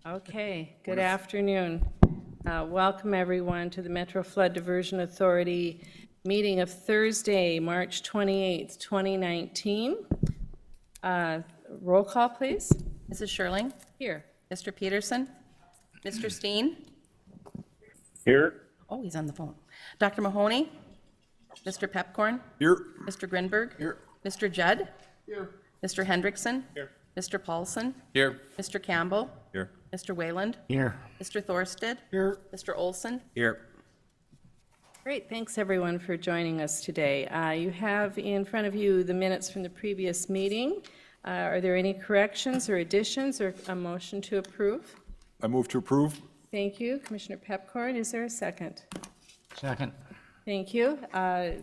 Okay, good afternoon. Welcome everyone to the Metro Flood Diversion Authority meeting of Thursday, March 28th, 2019. Roll call, please. Mrs. Scherling? Here. Mr. Peterson? Mr. Steen? Here. Oh, he's on the phone. Dr. Mahoney? Mr. Pepcorn? Here. Mr. Grinberg? Here. Mr. Judd? Here. Mr. Hendrickson? Here. Mr. Paulson? Here. Mr. Campbell? Here. Mr. Wayland? Here. Mr. Thorsted? Here. Mr. Olson? Here. Great, thanks everyone for joining us today. You have in front of you the minutes from the previous meeting. Are there any corrections or additions or a motion to approve? I move to approve. Thank you. Commissioner Pepcorn, is there a second? Second. Thank you.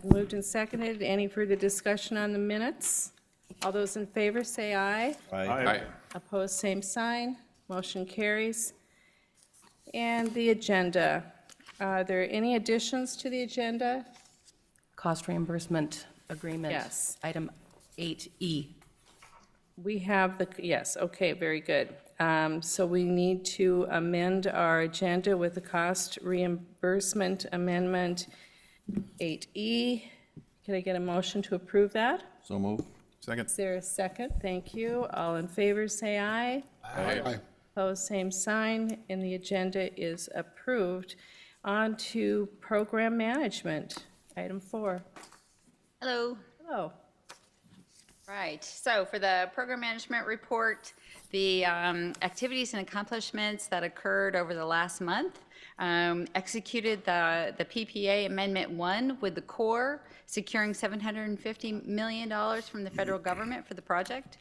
Moved and seconded. Any further discussion on the minutes? All those in favor say aye. Aye. Opposed, same sign. Motion carries. And the agenda. Are there any additions to the agenda? Cost reimbursement agreement. Yes. Item 8E. We have the, yes, okay, very good. So we need to amend our agenda with the cost reimbursement amendment 8E. Can I get a motion to approve that? So move. Second. Is there a second? Thank you. All in favor, say aye. Aye. Opposed, same sign, and the agenda is approved. On to program management, item 4. Hello. Hello. Right. So for the program management report, the activities and accomplishments that occurred over the last month, executed the PPA Amendment 1 with the Corps, securing $750 million from the federal government for the project,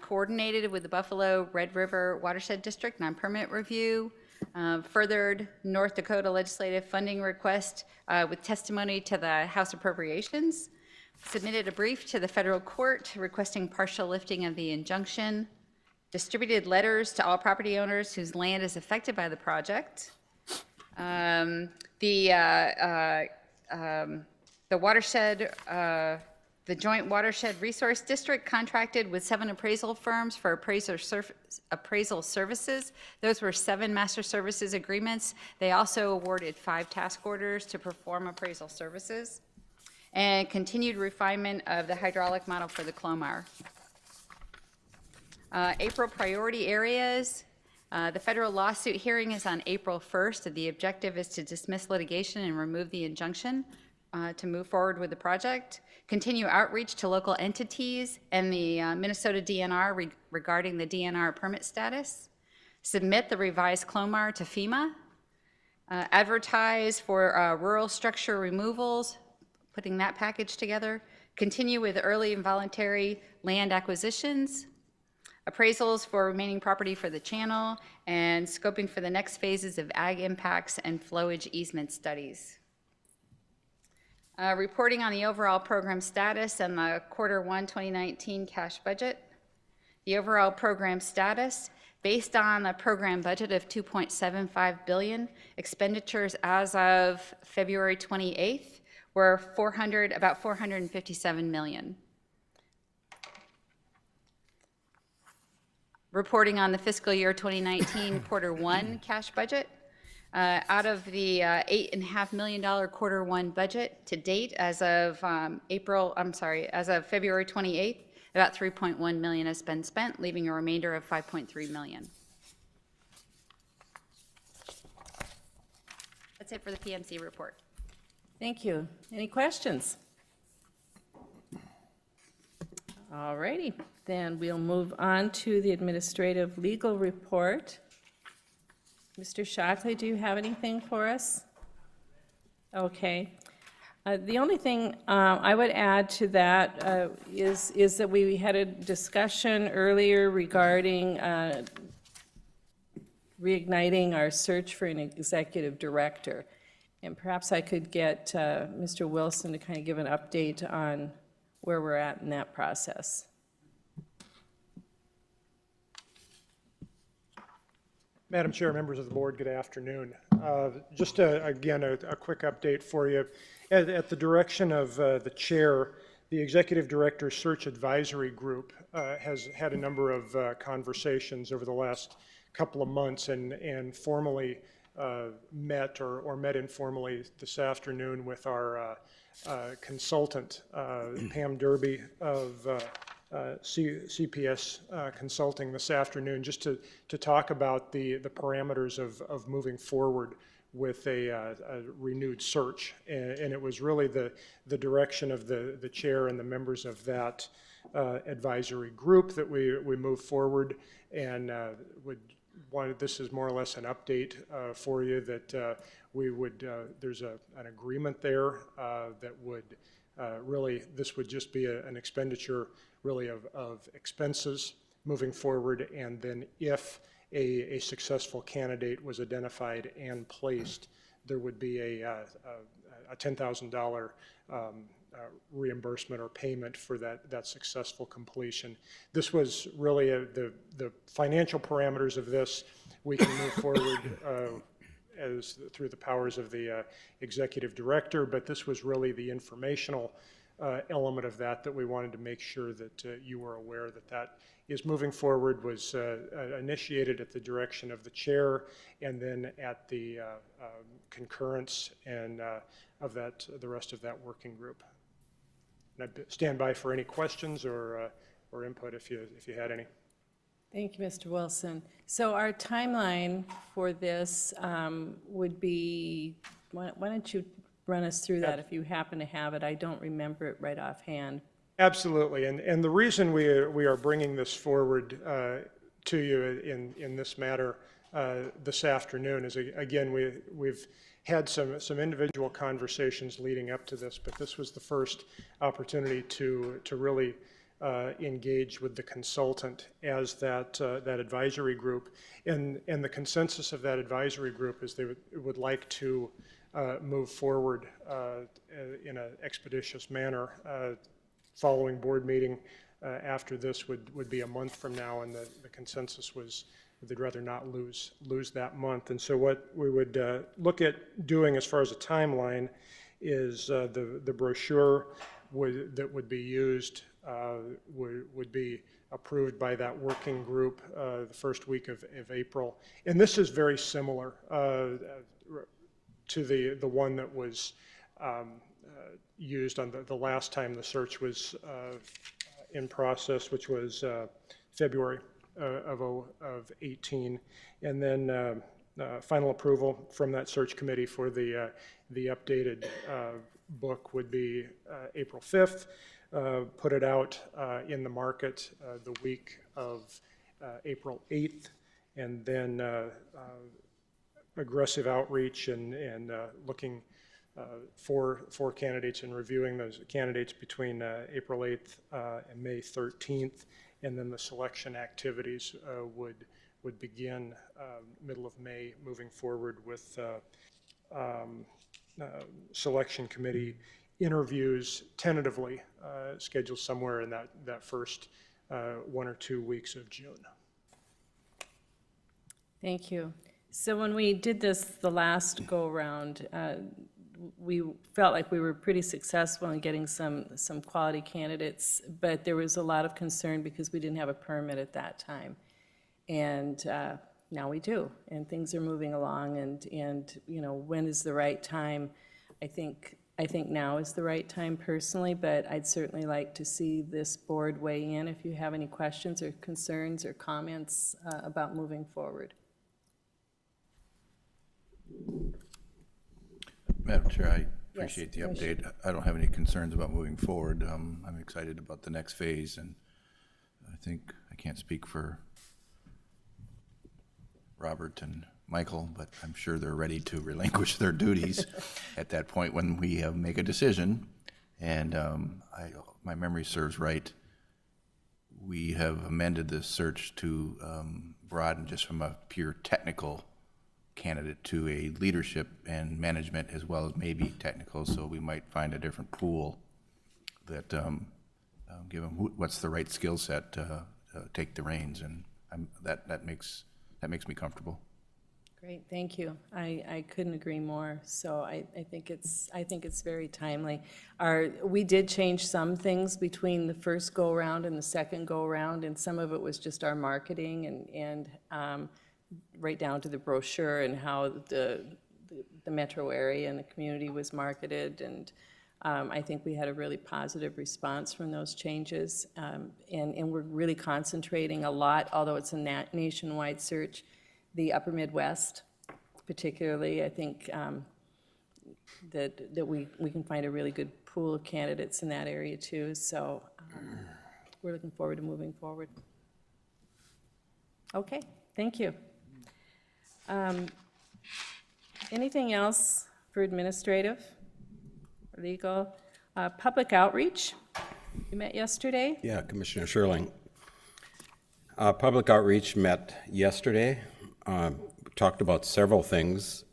coordinated with the Buffalo Red River Watershed District non-permit review, furthered North Dakota legislative funding request with testimony to the House Appropriations, submitted a brief to the federal court requesting partial lifting of the injunction, distributed letters to all property owners whose land is affected by the project. The watershed, the Joint Watershed Resource District contracted with 7 appraisal firms for appraisal services. Those were 7 master services agreements. They also awarded 5 task orders to perform appraisal services, and continued refinement of the hydraulic model for the Clomar. April priority areas. The federal lawsuit hearing is on April 1st. The objective is to dismiss litigation and remove the injunction to move forward with the project. Continue outreach to local entities and the Minnesota DNR regarding the DNR permit status. Submit the revised Clomar to FEMA. Advertise for rural structure removals, putting that package together. Continue with early and voluntary land acquisitions. Appraisals for remaining property for the channel, and scoping for the next phases of ag impacts and flowage easement studies. Reporting on the overall program status and the Q1 2019 cash budget. The overall program status, based on a program budget of $2.75 billion, expenditures as of February 28th were about $457 million. Reporting on the fiscal year 2019 Q1 cash budget. Out of the $8.5 million Q1 budget to date, as of as of February 28th, about $3.1 million has been spent, leaving a remainder of $5.3 million. That's it for the PMC report. Thank you. Any questions? All righty, then we'll move on to the administrative legal report. Mr. Shockley, do you have anything for us? Okay. The only thing I would add to that is that we had a discussion earlier regarding reigniting our search for an executive director. And perhaps I could get Mr. Wilson to kind of give an update on where we're at in that process. Madam Chair, members of the board, good afternoon. Just again, a quick update for you. At the direction of the chair, the Executive Director Search Advisory Group has had a number of conversations over the last couple of months and formally met or met informally this afternoon with our consultant, Pam Derby of CPS Consulting this afternoon, just to talk about the parameters of moving forward with a renewed search. And it was really the direction of the chair and the members of that advisory group that we move forward, and this is more or less an update for you that we would, there's an agreement there that would really, this would just be an expenditure really of expenses moving forward, and then if a successful candidate was identified and placed, there would be a $10,000 reimbursement or payment for that successful completion. This was really the financial parameters of this. We can move forward as through the powers of the executive director, but this was really the informational element of that we wanted to make sure that you were aware that is moving forward, was initiated at the direction of the chair, and then at the concurrence and of the rest of that working group. And I'd stand by for any questions or input if you had any. Thank you, Mr. Wilson. So our timeline for this would be, why don't you run us through that if you happen to have it? I don't remember it right offhand. Absolutely, and the reason we are bringing this forward to you in this matter this afternoon is, again, we've had some individual conversations leading up to this, but this was the first opportunity to really engage with the consultant as that advisory group, and the consensus of that advisory group is they would like to move forward in an expeditious manner. Following board meeting after this would be a month from now, and the consensus was they'd rather not lose that month. And so what we would look at doing as far as a timeline is the brochure that would be used would be approved by that working group the first week of April. And this is very similar to the one that was used on the last time the search was in process, which was February of 18, and then final approval from that search committee for the updated book would be April 5th. Put it out in the market the week of April 8th, and then aggressive outreach and looking for candidates and reviewing those candidates between April 8th and May 13th, and then the selection activities would begin middle of May, moving forward with selection committee interviews tentatively scheduled somewhere in that first 1 or 2 weeks of June. Thank you. So when we did this the last go-around, we felt like we were pretty successful in getting some quality candidates, but there was a lot of concern because we didn't have a permit at that time. And now we do, and things are moving along, and you know, when is the right time? I think now is the right time personally, but I'd certainly like to see this board weigh in if you have any questions or concerns or comments about moving forward. Madam Chair, I appreciate the update. I don't have any concerns about moving forward. I'm excited about the next phase, and I think I can't speak for Robert and Michael, but I'm sure they're ready to relinquish their duties at that point when we make a decision. And my memory serves right, we have amended this search to broaden just from a pure technical candidate to a leadership and management as well as maybe technical, so we might find a different pool that give them what's the right skill set to take the reins, and that makes me comfortable. Great, thank you. I couldn't agree more. So I think it's very timely. We did change some things between the first go-around and the second go-around, and some of it was just our marketing and right down to the brochure and how the metro area and the community was marketed, and I think we had a really positive response from those changes, and we're really concentrating a lot, although it's a nationwide search, the upper Midwest particularly. I think that we can find a really good pool of candidates in that area too, so we're looking forward to moving forward. Okay, thank you. Anything else for administrative, legal? Public outreach, you met yesterday? Yeah, Commissioner Scherling. Public outreach met yesterday. Talked about several things,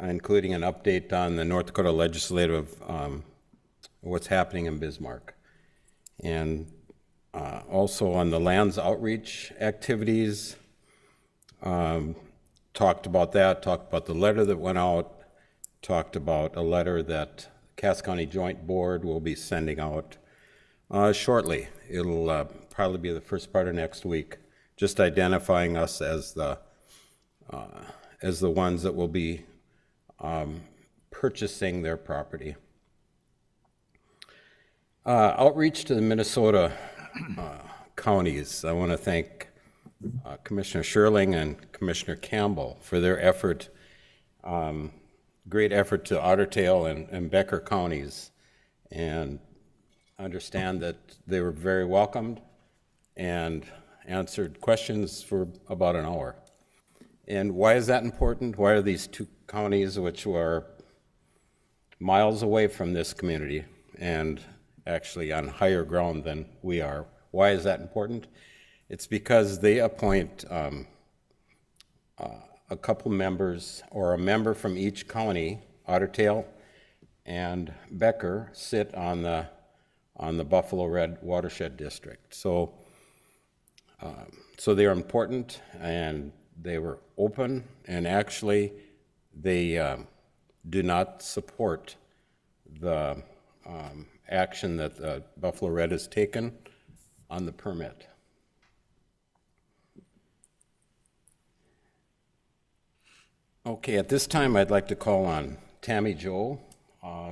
including an update on the North Dakota legislative, what's happening in Bismarck. And also on the lands outreach activities, talked about that, talked about the letter that went out, talked about a letter that Cass County Joint Board will be sending out shortly. It'll probably be the first part of next week, just identifying us as the ones that will be purchasing their property. Outreach to the Minnesota counties. I want to thank Commissioner Scherling and Commissioner Campbell for their effort, great effort to Otter Tail and Becker counties, and understand that they were very welcomed and answered questions for about an hour. And why is that important? Why are these two counties, which were miles away from this community and actually on higher ground than we are, why is that important? It's because they appoint a couple members, or a member from each county. Otter Tail and Becker sit on the Buffalo Red Watershed District. So they are important, and they were open, and actually they do not support the action that Buffalo Red has taken on the permit. Okay, at this time I'd like to call on Tammy Joe.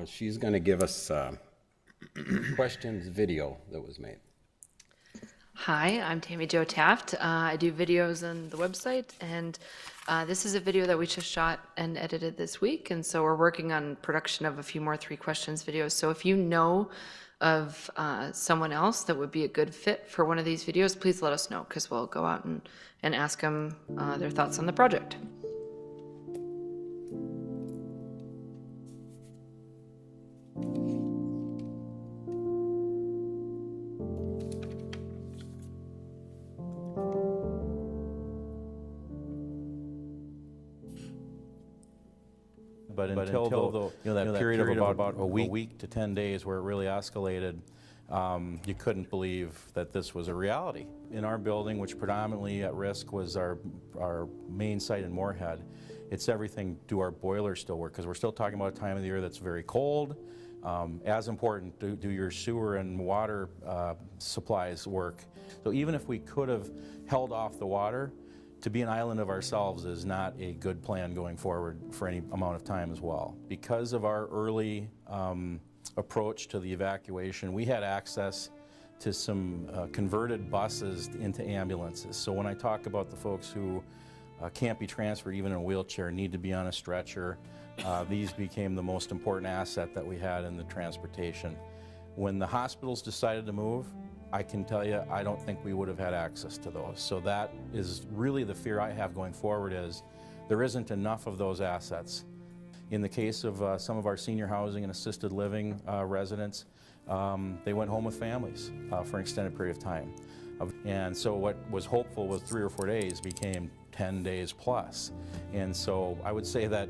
She's going to give us questions video that was made. Hi, I'm Tammy Jo Taft. I do videos on the website, and this is a video that we just shot and edited this week, and so we're working on production of a few more 3 questions videos. So if you know of someone else that would be a good fit for one of these videos, please let us know, because we'll go out and ask them their thoughts on the project. But until that period of about a week to 10 days where it really escalated, you couldn't believe that this was a reality. In our building, which predominantly at risk was our main site in Moorhead, it's everything. Do our boilers still work? Because we're still talking about a time of the year that's very cold. As important, do your sewer and water supplies work? So even if we could have held off the water, to be an island of ourselves is not a good plan going forward for any amount of time as well. Because of our early approach to the evacuation, we had access to some converted buses into ambulances. So when I talk about the folks who can't be transferred even in a wheelchair, need to be on a stretcher, these became the most important asset that we had in the transportation. When the hospitals decided to move, I can tell you, I don't think we would have had access to those. So that is really the fear I have going forward, is there isn't enough of those assets. In the case of some of our senior housing and assisted living residents, they went home with families for an extended period of time. And so what was hopeful was 3 or 4 days became 10 days plus. And so I would say that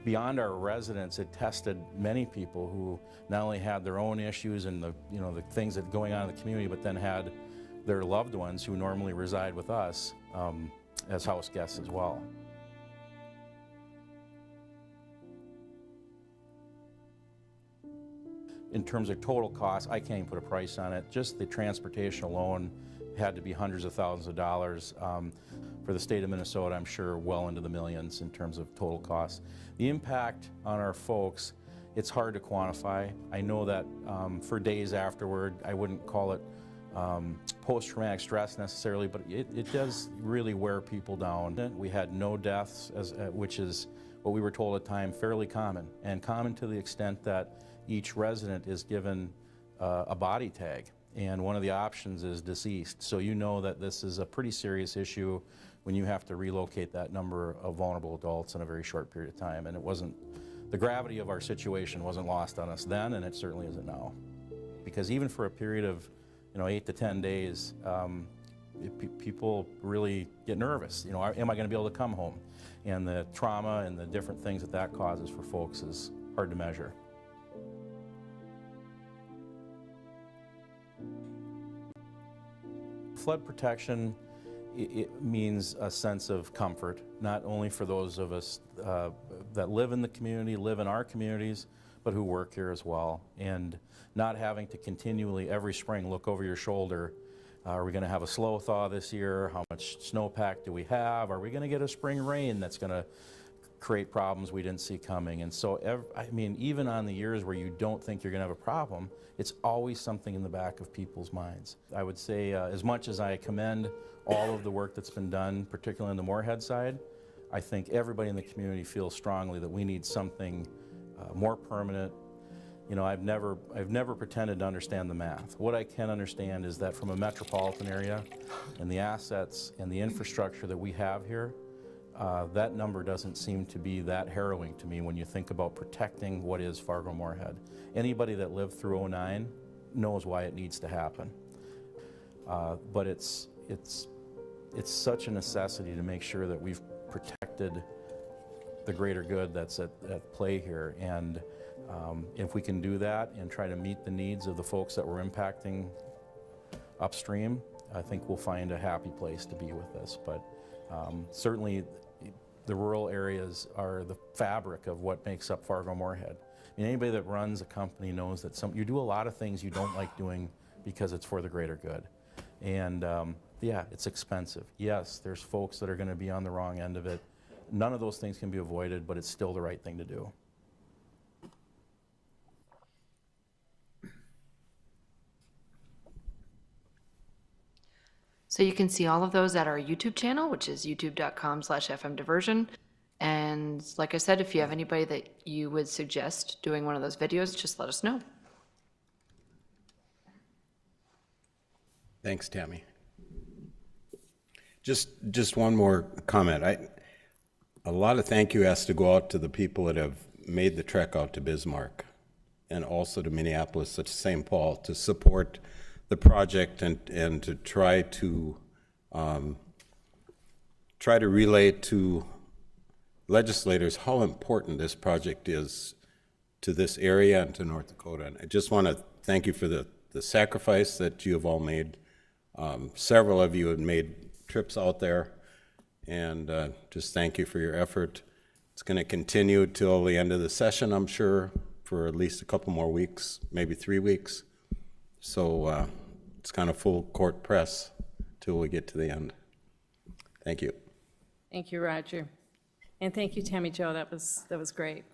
beyond our residents, it tested many people who not only had their own issues and the things that going on in the community, but then had their loved ones who normally reside with us as house guests as well. In terms of total cost, I can't even put a price on it. Just the transportation alone had to be hundreds of thousands of dollars. for the state of Minnesota, I'm sure well into the millions in terms of total cost. The impact on our folks, it's hard to quantify. I know that for days afterward, I wouldn't call it post-traumatic stress necessarily, but it does really wear people down. We had no deaths, which is what we were told at the time, fairly common, and common to the extent that each resident is given a body tag, and one of the options is deceased. So you know that this is a pretty serious issue when you have to relocate that number of vulnerable adults in a very short period of time, and it wasn't, the gravity of our situation wasn't lost on us then, and it certainly isn't now. Because even for a period of 8 to 10 days, people really get nervous. Am I going to be able to come home? And the trauma and the different things that causes for folks is hard to measure. Flood protection, it means a sense of comfort, not only for those of us that live in the community, live in our communities, but who work here as well. And not having to continually every spring look over your shoulder. Are we going to have a slow thaw this year? How much snowpack do we have? Are we going to get a spring rain that's going to create problems we didn't see coming? And so, even on the years where you don't think you're going to have a problem, it's always something in the back of people's minds. I would say, as much as I commend all of the work that's been done, particularly on the Moorhead side, I think everybody in the community feels strongly that we need something more permanent. I've never pretended to understand the math. What I can understand is that from a metropolitan area and the assets and the infrastructure that we have here, that number doesn't seem to be that harrowing to me when you think about protecting what is Fargo-Moorhead. Anybody that lived through '09 knows why it needs to happen. But it's such a necessity to make sure that we've protected the greater good that's at play here. And if we can do that and try to meet the needs of the folks that we're impacting upstream, I think we'll find a happy place to be with this. But certainly the rural areas are the fabric of what makes up Fargo-Moorhead. Anybody that runs a company knows that you do a lot of things you don't like doing because it's for the greater good. And yeah, it's expensive. Yes, there's folks that are going to be on the wrong end of it. None of those things can be avoided, but it's still the right thing to do. So you can see all of those at our YouTube channel, which is youtube.com/fmdiversion. And like I said, if you have anybody that you would suggest doing one of those videos, just let us know. Thanks, Tammy. Just one more comment. A lot of thank you has to go out to the people that have made the trek out to Bismarck and also to Minneapolis, to St. Paul, to support the project and to try to relay to legislators how important this project is to this area and to North Dakota. And I just want to thank you for the sacrifice that you have all made. Several of you have made trips out there, and just thank you for your effort. It's going to continue till the end of the session, I'm sure, for at least a couple more weeks, maybe 3 weeks. So it's kind of full court press till we get to the end. Thank you. Thank you, Rodger. And thank you, Tammy Jo. That was great.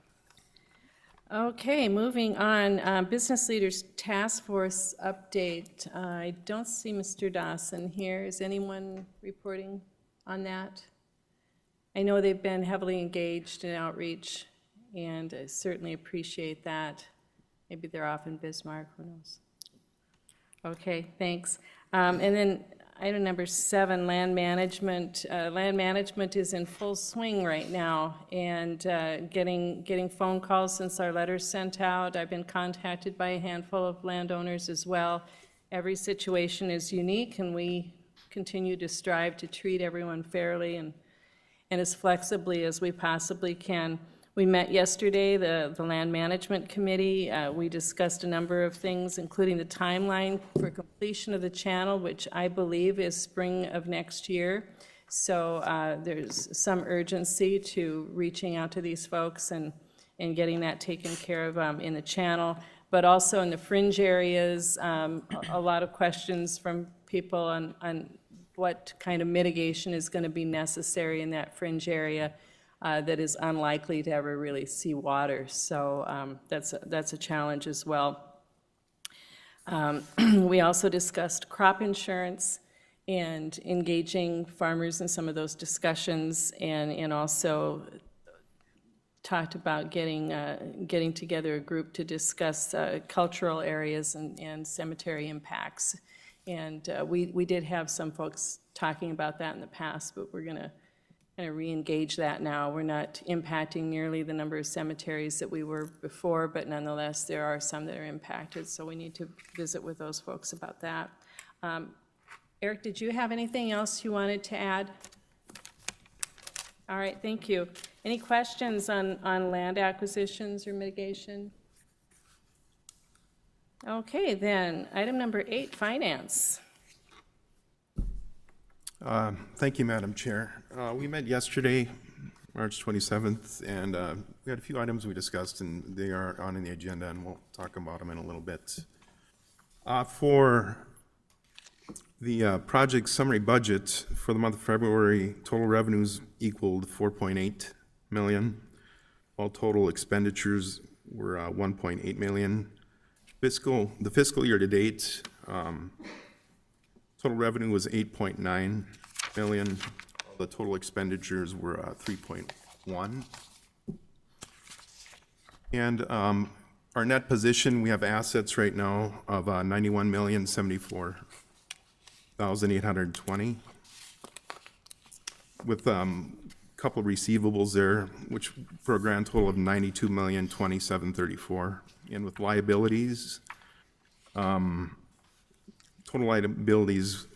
Okay, moving on. Business Leaders Task Force update. I don't see Mr. Dawson here. Is anyone reporting on that? I know they've been heavily engaged in outreach, and I certainly appreciate that. Maybe they're off in Bismarck, who knows? Okay, thanks. And then item number 7, land management. Land management is in full swing right now, and getting phone calls since our letters sent out. I've been contacted by a handful of landowners as well. Every situation is unique, and we continue to strive to treat everyone fairly and as flexibly as we possibly can. We met yesterday, the Land Management Committee. We discussed a number of things, including the timeline for completion of the channel, which I believe is spring of next year. So there's some urgency to reaching out to these folks and getting that taken care of in the channel. But also in the fringe areas, a lot of questions from people on what kind of mitigation is going to be necessary in that fringe area that is unlikely to ever really see water. So that's a challenge as well. We also discussed crop insurance and engaging farmers in some of those discussions, and also talked about getting together a group to discuss cultural areas and cemetery impacts. And we did have some folks talking about that in the past, but we're going to kind of re-engage that now. We're not impacting nearly the number of cemeteries that we were before, but nonetheless, there are some that are impacted, so we need to visit with those folks about that. Eric, did you have anything else you wanted to add? All right, thank you. Any questions on land acquisitions or mitigation? Okay, then, item number 8, finance. Thank you, Madam Chair. We met yesterday, March 27th, and we had a few items we discussed, and they are on the agenda, and we'll talk about them in a little bit. For the project summary budget for the month of February, total revenues equaled 4.8 million, while total expenditures were 1.8 million. The fiscal year to date, total revenue was 8.9 million. The total expenditures were 3.1. And our net position, we have assets right now of 91,074,820, with a couple receivables there, which for a grand total of 92,027,034. And with liabilities, total liabilities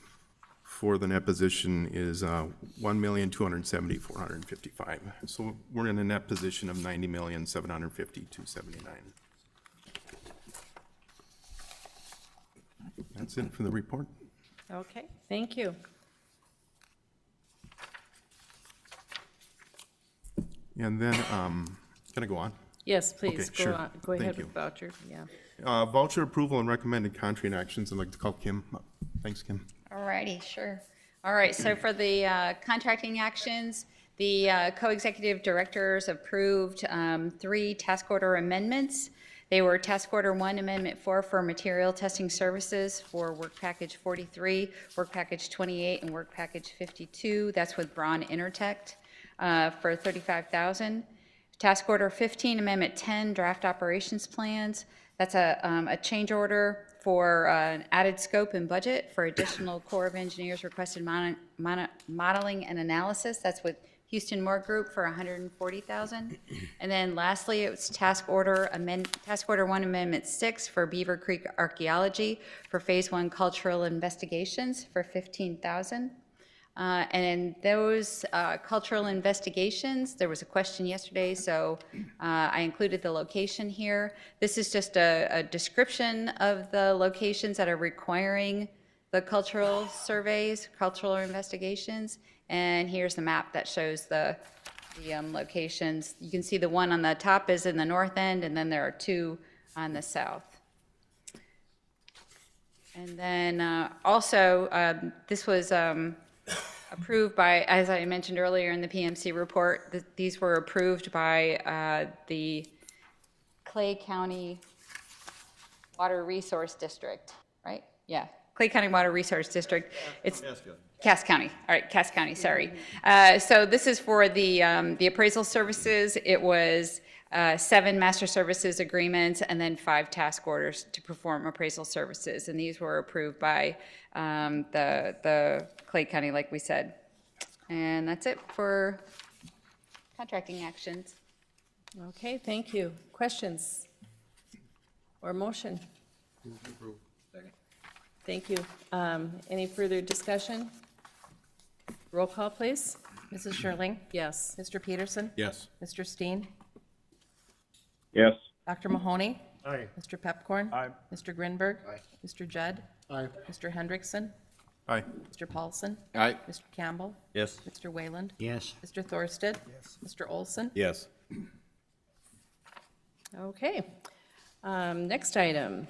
for the net position is 1,270,455. So we're in a net position of 90,750,279. That's it for the report. Okay, thank you. And then, can I go on? Yes, please, Okay, sure. Go ahead Thank with you. voucher, yeah. Voucher approval and recommended contract actions. I'd like to call Kim up. Thanks, Kim. All righty, sure. All right, so for the contracting actions, the co-executive directors approved 3 task order amendments. They were Task Order 1, Amendment 4 for material testing services for Work Package 43, Work Package 28, and Work Package 52. That's with Braun Intertech for $35,000. Task Order 15, Amendment 10, Draft Operations Plans. That's a change order for an added scope and budget for additional Corps of Engineers requested modeling and analysis. That's with Houston Moore Group for $140,000. And then lastly, it was Task Order 1, Amendment 6 for Beaver Creek Archaeology for Phase 1 Cultural Investigations for $15,000. And in those cultural investigations, there was a question yesterday, so I included the location here. This is just a description of the locations that are requiring the cultural surveys, cultural investigations, and here's the map that shows the locations. You can see the one on the top is in the north end, and then there are 2 on the south. And then also, this was approved by, as I mentioned earlier in the PMC report, these were approved by the Clay County Water Resource District, right? Yeah, Clay County Water Resource District. It's Cass County. All right, Cass County, sorry. So this is for the appraisal services. It was 7 master services agreements and then 5 task orders to perform appraisal services. And these were approved by the Clay County, like we said. And that's it for contracting actions. Okay, thank you. Questions or motion? Thank you. Any further discussion? Roll call, please. Mrs. Scherling? Yes. Mr. Peterson? Yes. Mr. Steen? Yes. Dr. Mahoney? Aye. Mr. Pepcorn? Aye. Mr. Grinberg? Mr. Judd? Aye. Mr. Hendrickson? Aye. Mr. Paulson? Aye. Mr. Campbell? Yes. Mr. Wayland? Yes. Mr. Thorsted? Yes. Mr. Olson? Yes. Okay. Next item.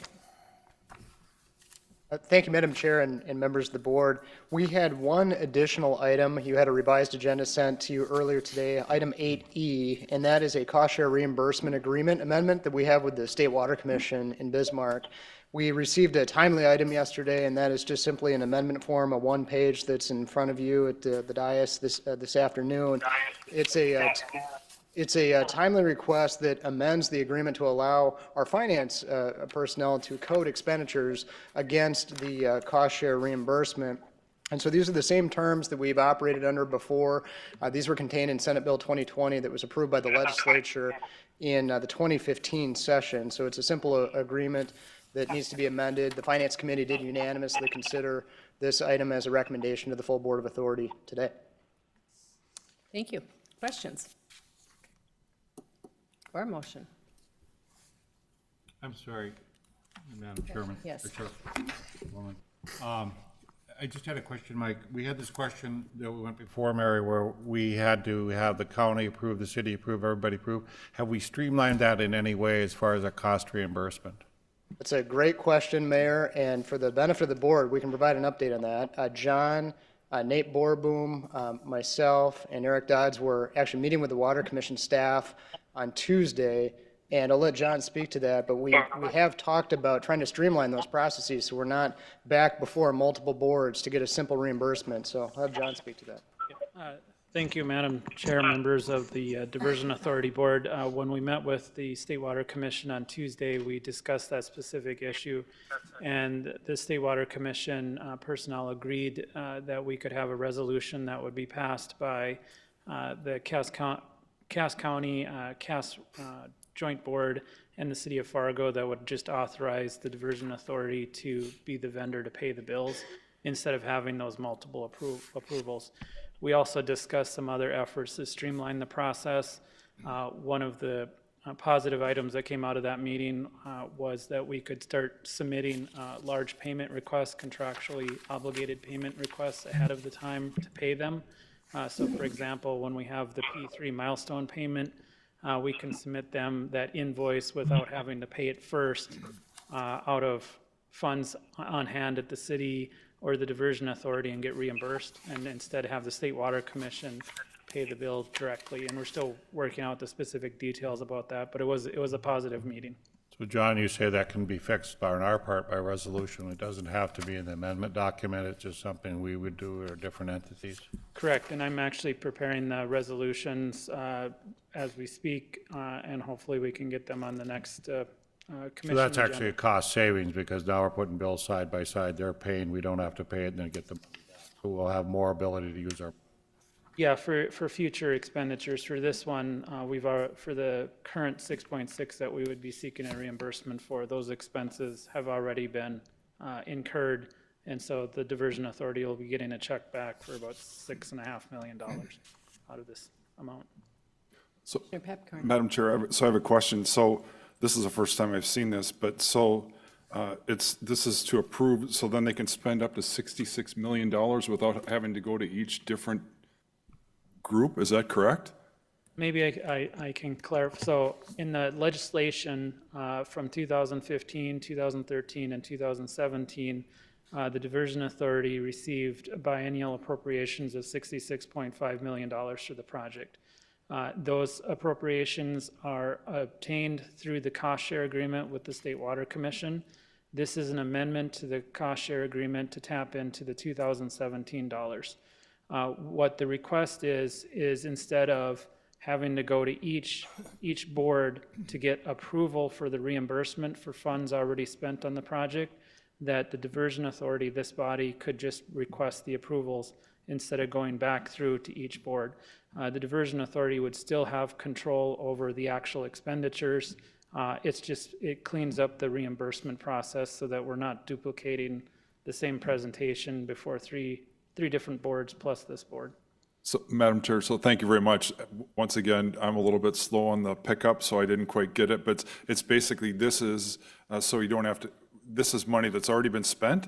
Thank you, Madam Chair and members of the board. We had one additional item. You had a revised agenda sent to you earlier today, item 8E, and that is a cost share reimbursement agreement amendment that we have with the State Water Commission in Bismarck. We received a timely item yesterday, and that is just simply an amendment form, a one page that's in front of you at the dais this afternoon. It's a timely request that amends the agreement to allow our finance personnel to code expenditures against the cost share reimbursement. And so these are the same terms that we've operated under before. These were contained in Senate Bill 2020 that was approved by the legislature in the 2015 session. So it's a simple agreement that needs to be amended. The Finance Committee did unanimously consider this item as a recommendation to the full Board of Authority today. Thank you. Questions? Or motion? I'm sorry, Madam Chairman. Yes. Chairwoman. I just had a question, Mike. We had this question that we went before, Mary, where we had to have the county approve, the city approve, everybody approve. Have we streamlined that in any way as far as a cost reimbursement? That's a great question, Mayor, and for the benefit of the board, we can provide an update on that. John, Nate Borboom, myself, and Eric Dodds were actually meeting with the Water Commission staff on Tuesday, and I'll let John speak to that, but we have talked about trying to streamline those processes so we're not back before multiple boards to get a simple reimbursement. So I'll have John speak to that. Thank you, Madam Chair, members of the Diversion Authority Board. When we met with the State Water Commission on Tuesday, we discussed that specific issue, and the State Water Commission personnel agreed that we could have a resolution that would be passed by the Cass County Joint Board and the City of Fargo that would just authorize the Diversion Authority to be the vendor to pay the bills instead of having those multiple approvals. We also discussed some other efforts to streamline the process. One of the positive items that came out of that meeting was that we could start submitting large payment requests, contractually obligated payment requests ahead of the time to pay them. So for example, when we have the P3 milestone payment, we can submit them that invoice without having to pay it first out of funds on hand at the city or the Diversion Authority and get reimbursed, and instead have the State Water Commission pay the bill directly. And we're still working out the specific details about that, but it was a positive meeting. So John, you say that can be fixed on our part by resolution. It doesn't have to be in the amendment document. It's just something we would do or different entities. Correct, and I'm actually preparing the resolutions as we speak, and hopefully we can get them on the next commission. So that's agenda. actually a cost savings because now we're putting bills side by side. They're paying, we don't have to pay it and then get them. So we'll have more ability to use our. Yeah, for future expenditures. For this one, for the current 6.6 that we would be seeking a reimbursement for, those expenses have already been incurred, and so the Diversion Authority will be getting a check back for about $6.5 million out of this amount. So, Madam Chair, I have a question. So this is the first time I've seen this, but so this is to approve, so then they can spend up to $66 million without having to go to each different group, is that correct? Maybe I can clarify. So in the legislation from 2015, 2013, and 2017, the Diversion Authority received biennial appropriations of $66.5 million for the project. Those appropriations are obtained through the cost share agreement with the State Water Commission. This is an amendment to the cost share agreement to tap into the 2017 dollars. What the request is instead of having to go to each board to get approval for the reimbursement for funds already spent on the project, that the Diversion Authority, this body, could just request the approvals instead of going back through to each board. The Diversion Authority would still have control over the actual expenditures. It cleans up the reimbursement process so that we're not duplicating the same presentation before three different boards plus this board. So, Madam Chair, so thank you very much. Once again, I'm a little bit slow on the pickup, so I didn't quite get it, but it's basically this is, so you don't have to, this is money that's already been spent,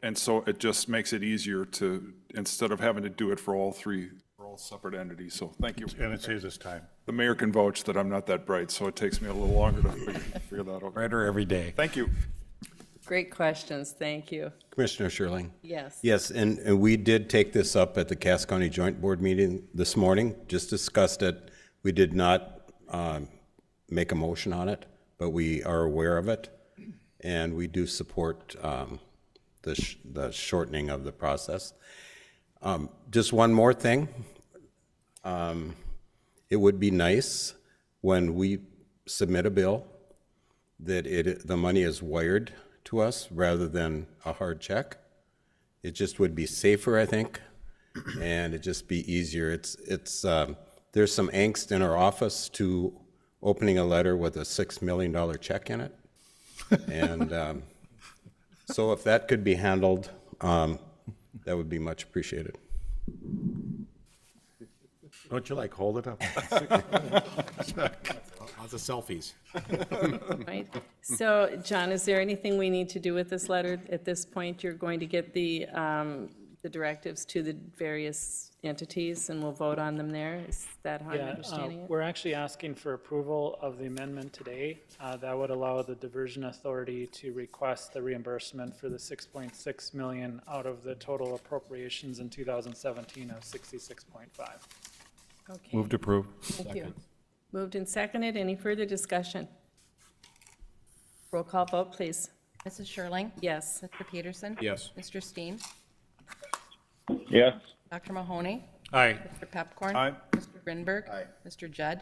and so it just makes it easier to, instead of having to do it for all three, for all separate entities, so thank you. And it saves us time. The mayor can vouch that I'm not that bright, so it takes me a little longer to figure that out. Brighter every day. Thank you. Great questions, thank you. Commissioner Scherling? Yes. Yes, and we did take this up at the Cass County Joint Board meeting this morning, just discussed it. We did not make a motion on it, but we are aware of it, and we do support the shortening of the process. Just one more thing. It would be nice when we submit a bill that the money is wired to us rather than a hard check. It just would be safer, I think, and it'd just be easier. There's some angst in our office to opening a letter with a $6 million check in it. And so if that could be handled, that would be much appreciated. Don't you like hold it up? Lots of selfies. Right. So, John, is there anything we need to do with this letter at this point? You're going to get the directives to the various entities, and we'll vote on them there? Is that how I'm understanding it? We're actually asking for approval of the amendment today. That would allow the Diversion Authority to request the reimbursement for the $6.6 million out of the total appropriations in 2017 of $66.5. Okay. Move to approve. Thank you. Moved and seconded. Any further discussion? Roll call vote, please. Mrs. Scherling? Yes. Mr. Peterson? Yes. Mr. Steen? Yes. Dr. Mahoney? Aye. Mr. Pepcorn? Aye. Mr. Grinberg? Aye. Mr. Judd?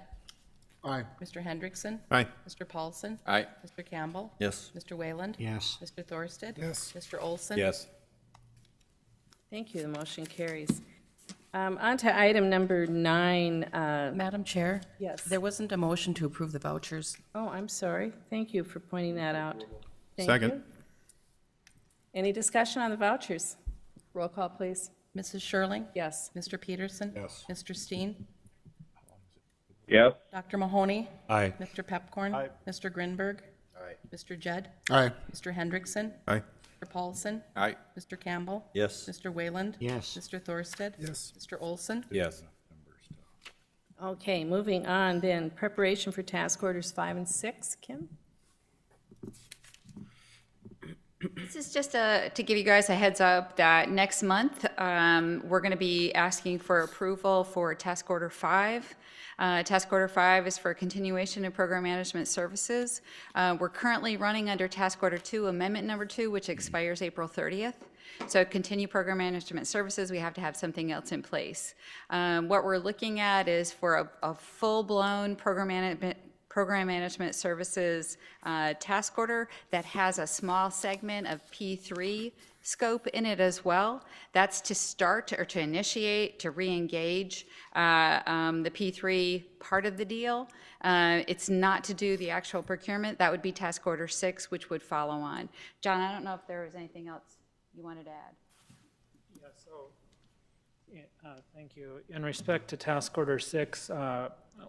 Aye. Mr. Hendrickson? Aye. Mr. Paulson? Aye. Mr. Campbell? Yes. Mr. Wayland? Yes. Mr. Thorsted? Yes. Mr. Olson? Yes. Thank you. The motion carries. On to item number 9. Madam Chair? Yes. There wasn't a motion to approve the vouchers. Oh, I'm sorry. Thank you for pointing that out. Thank Second. you. Any discussion on the vouchers? Roll call, please. Mrs. Scherling? Yes. Mr. Peterson? Yes. Mr. Steen? Yes. Dr. Mahoney? Aye. Mr. Pepcorn? Aye. Mr. Grinberg? Aye. Mr. Judd? Aye. Mr. Hendrickson? Aye. Mr. Paulson? Aye. Mr. Campbell? Yes. Mr. Wayland? Yes. Mr. Thorsted? Yes. Mr. Olson? Yes. Okay, moving on then. Preparation for task orders 5 and 6. Kim? This is just to give you guys a heads up that next month, we're going to be asking for approval for Task Order 5. Task Order 5 is for continuation of program management services. We're currently running under Task Order 2, Amendment Number 2, which expires April 30th. So continue program management services, we have to have something else in place. What we're looking at is for a full-blown program management services task order that has a small segment of P3 scope in it as well. That's to start or to initiate, to re-engage the P3 part of the deal. It's not to do the actual procurement. That would be task order 6, which would follow on. John, I don't know if there was anything else you wanted to add. Yeah, so, thank you. In respect to task order 6,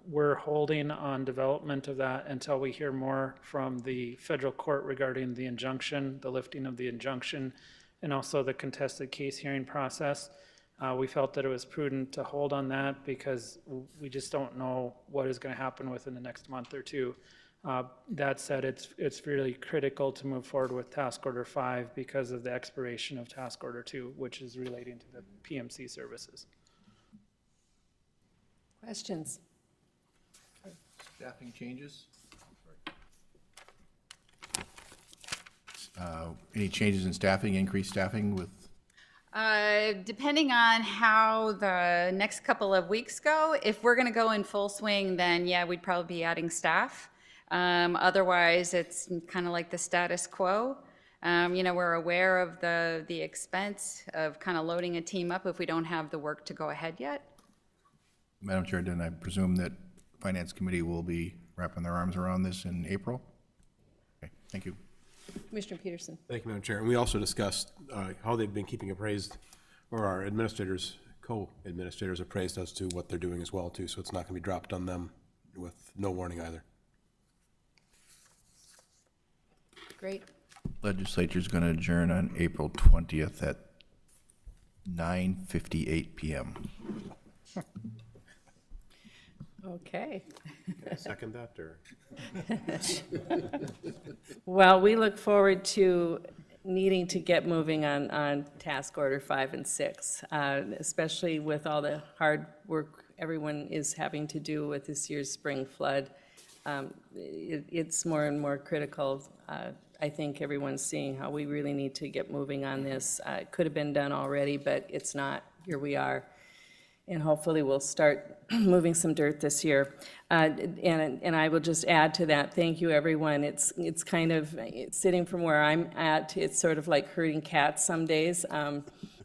we're holding on development of that until we hear more from the federal court regarding the injunction, the lifting of the injunction, and also the contested case hearing process. We felt that it was prudent to hold on that because we just don't know what is going to happen within the next month or two. That said, it's really critical to move forward with task order 5 because of the expiration of task order 2, which is relating to the PMC services. Questions? Staffing changes? Any changes in staffing, increased staffing with? Depending on how the next couple of weeks go, if we're going to go in full swing, then yeah, we'd probably be adding staff. Otherwise, it's kind of like the status quo. We're aware of the expense of kind of loading a team up if we don't have the work to go ahead yet. Madam Chair, then I presume that Finance Committee will be wrapping their arms around this in April? Okay, thank you. Commissioner Peterson. Thank you, Madam Chair. And we also discussed how they've been keeping appraised, or our administrators, co-administrators appraised as to what they're doing as well, too. So it's not going to be dropped on them with no warning either. Great. Legislature's going to adjourn on April 20th at 9:58 p.m. Okay. Can I second that, or? Well, we look forward to needing to get moving on task order 5 and 6, especially with all the hard work everyone is having to do with this year's spring flood. It's more and more critical. I think everyone's seeing how we really need to get moving on this. It could have been done already, but it's not. Here we are. And hopefully we'll start moving some dirt this year. And I will just add to that, thank you, everyone. It's kind of, sitting from where I'm at, it's sort of like herding cats some days.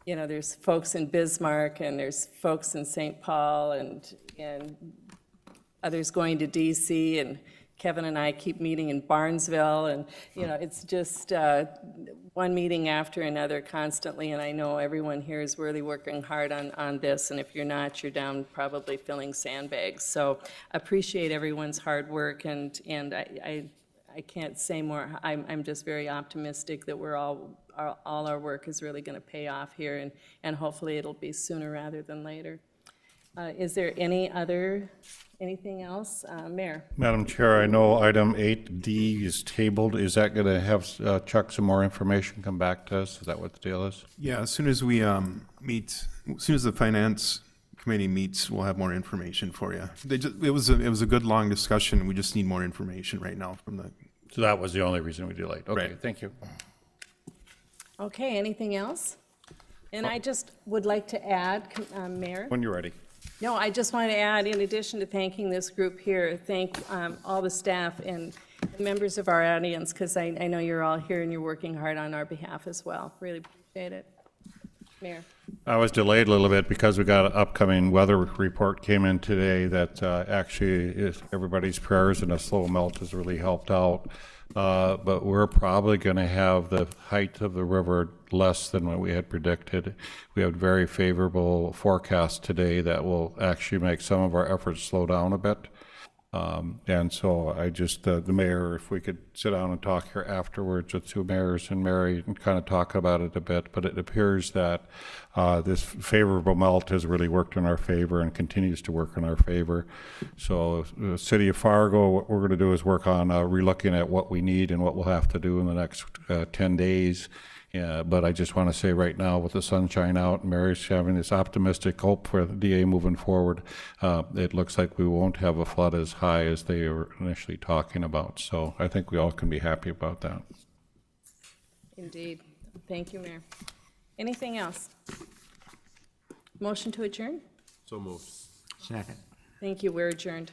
You know, there's folks in Bismarck, and there's folks in St. Paul, and others going to DC, and Kevin and I keep meeting in Barnesville, and, you know, it's just one meeting after another constantly, and I know everyone here is really working hard on this, and if you're not, you're down probably filling sandbags. So appreciate everyone's hard work, and I can't say more. I'm just very optimistic that we're all our work is really going to pay off here, and hopefully it'll be sooner rather than later. Is there anything else? Mayor? Madam Chair, I know item 8D is tabled. Is that going to have Chuck some more information come back to us? Is that what the deal is? Yeah, as soon as we meet, as soon as the Finance Committee meets, we'll have more information for you. It was a good, long discussion. We just need more information right now from the... So that was the only reason we delayed. Okay, Right. thank you. Okay, anything else? And I just would like to add, Mayor? When you're ready. No, I just want to add, in addition to thanking this group here, thank all the staff and members of our audience, because I know you're all here and you're working hard on our behalf as well. Really appreciate it. Mayor? I was delayed a little bit because we got an upcoming weather report came in today that actually everybody's prayers and a slow melt has really helped out. But we're probably going to have the height of the river less than what we had predicted. We have very favorable forecast today that will actually make some of our efforts slow down a bit. And so I just, the mayor, if we could sit down and talk here afterwards with two mayors and Mary and kind of talk about it a bit, but it appears that this favorable melt has really worked in our favor and continues to work in our favor. So the city of Fargo, what we're going to do is work on relooking at what we need and what we'll have to do in the next 10 days. Yeah, but I just want to say right now, with the sunshine out, and Mary's having this optimistic hope for the DA moving forward, it looks like we won't have a flood as high as they were initially talking about. So I think we all can be happy about that. Indeed. Thank you, Mayor. Anything else? Motion to adjourn? So moved. Thank you. We're adjourned.